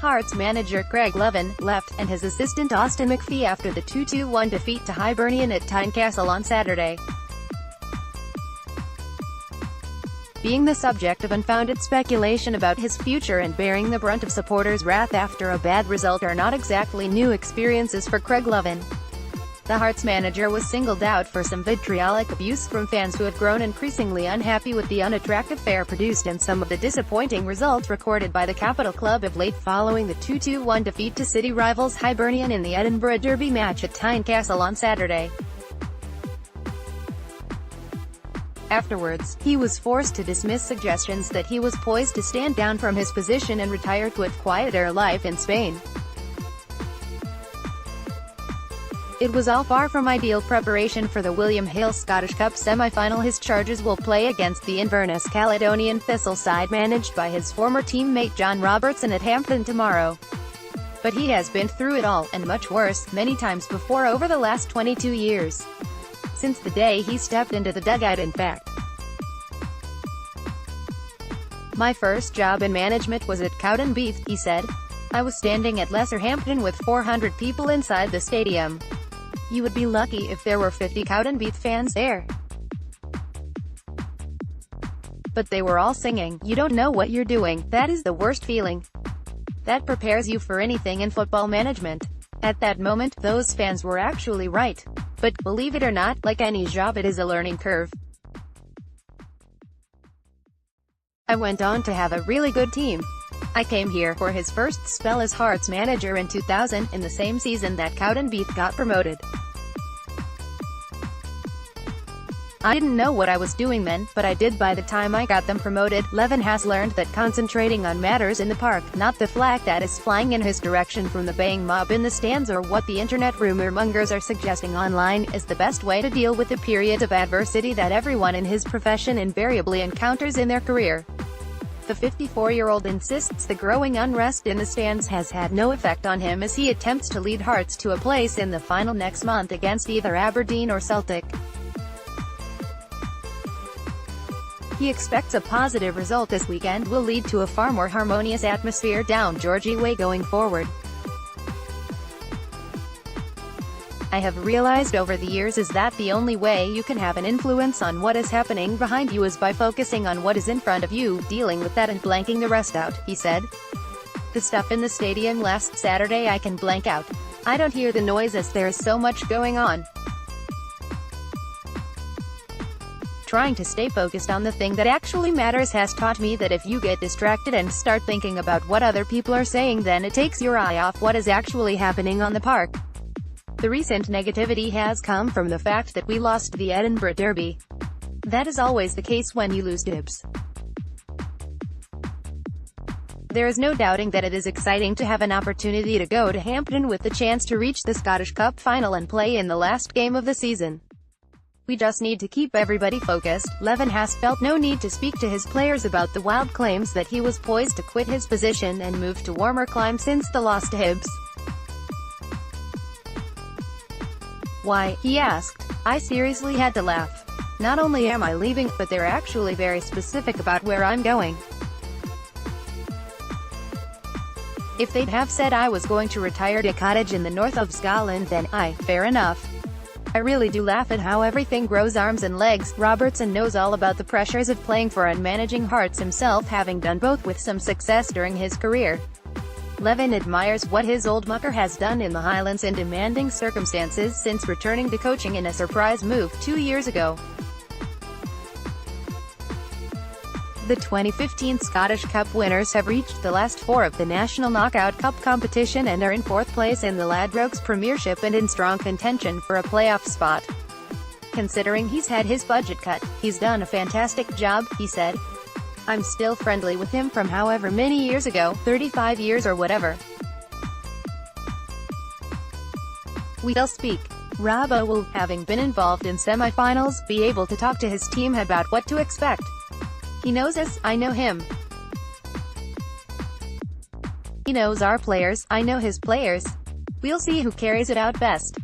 Hearts manager Craig Levein left, and his assistant Austin MacPhee after the 2-1 defeat to Hibernian at Tynecastle on Saturday. Being the subject of unfounded speculation about his future and bearing the brunt of supporters' wrath after a bad result are not exactly new experiences for Craig Levein. The Hearts manager was singled out for some vitriolic abuse from fans who had grown increasingly unhappy with the unattractive fare produced and some of the disappointing results recorded by the capital club of late following the 2-1 defeat to city rivals Hibernian in the Edinburgh Derby match at Tynecastle on Saturday. Afterwards, he was forced to dismiss suggestions that he was poised to stand down from his position and retire to a quieter life in Spain. It was all far from ideal preparation for the William Hill Scottish Cup semi-final. His Chargers will play against the Inverness Caledonian Thistle side managed by his former teammate John Robertson at Hampden tomorrow. But he has been through it all, and much worse, many times before over the last 22 years. Since the day he stepped into the dugout, in fact. "My first job in management was at Cowdenbeath," he said. "I was standing at Lesser Hampden with 400 people inside the stadium. You would be lucky if there were 50 Cowdenbeath fans there. But they were all singing, 'You don't know what you're doing.' That is the worst feeling. That prepares you for anything in football management." At that moment, those fans were actually right. But, believe it or not, like any job, it is a learning curve. "I went on to have a really good team. I came here for his first spell as Hearts manager in 2000, in the same season that Cowdenbeath got promoted. I didn't know what I was doing then, but I did by the time I got them promoted." Levein has learned that concentrating on matters in the park, not the flak that is flying in his direction from the baying mob in the stands or what the internet rumor mongers are suggesting online, is the best way to deal with the period of adversity that everyone in his profession invariably encounters in their career. The 54-year-old insists the growing unrest in the stands has had no effect on him as he attempts to lead Hearts to a place in the final next month against either Aberdeen or Celtic. He expects a positive result this weekend will lead to a far more harmonious atmosphere down Georgie Way going forward. "I have realized over the years is that the only way you can have an influence on what is happening behind you is by focusing on what is in front of you, dealing with that and blanking the rest out," he said. "The stuff in the stadium last Saturday I can blank out. I don't hear the noise as there is so much going on. Trying to stay focused on the thing that actually matters has taught me that if you get distracted and start thinking about what other people are saying, then it takes your eye off what is actually happening on the park. The recent negativity has come from the fact that we lost the Edinburgh Derby. That is always the case when you lose dibs. There is no doubting that it is exciting to have an opportunity to go to Hampden with the chance to reach the Scottish Cup final and play in the last game of the season. We just need to keep everybody focused." Levein has felt no need to speak to his players about the wild claims that he was poised to quit his position and move to warmer climes since the loss to Hibs. "Why?" he asked. "I seriously had to laugh. Not only am I leaving, but they're actually very specific about where I'm going. If they'd have said I was going to retire to a cottage in the north of Scotland, then fair enough. I really do laugh at how everything grows arms and legs." Robertson knows all about the pressures of playing for and managing Hearts himself, having done both with some success during his career. Levein admires what his old mucker has done in the Highlands in demanding circumstances since returning to coaching in a surprise move 2 years ago. The 2015 Scottish Cup winners have reached the last four of the National Knockout Cup competition and are in fourth place in the Ladbrokes Premiership and in strong contention for a playoff spot. Considering he's had his budget cut, he's done a fantastic job, he said. "I'm still friendly with him from however many years ago, 35 years or whatever. We still speak. Robbo will, having been involved in semi-finals, be able to talk to his team about what to expect. He knows us, I know him. He knows our players, I know his players. We'll see who carries it out best."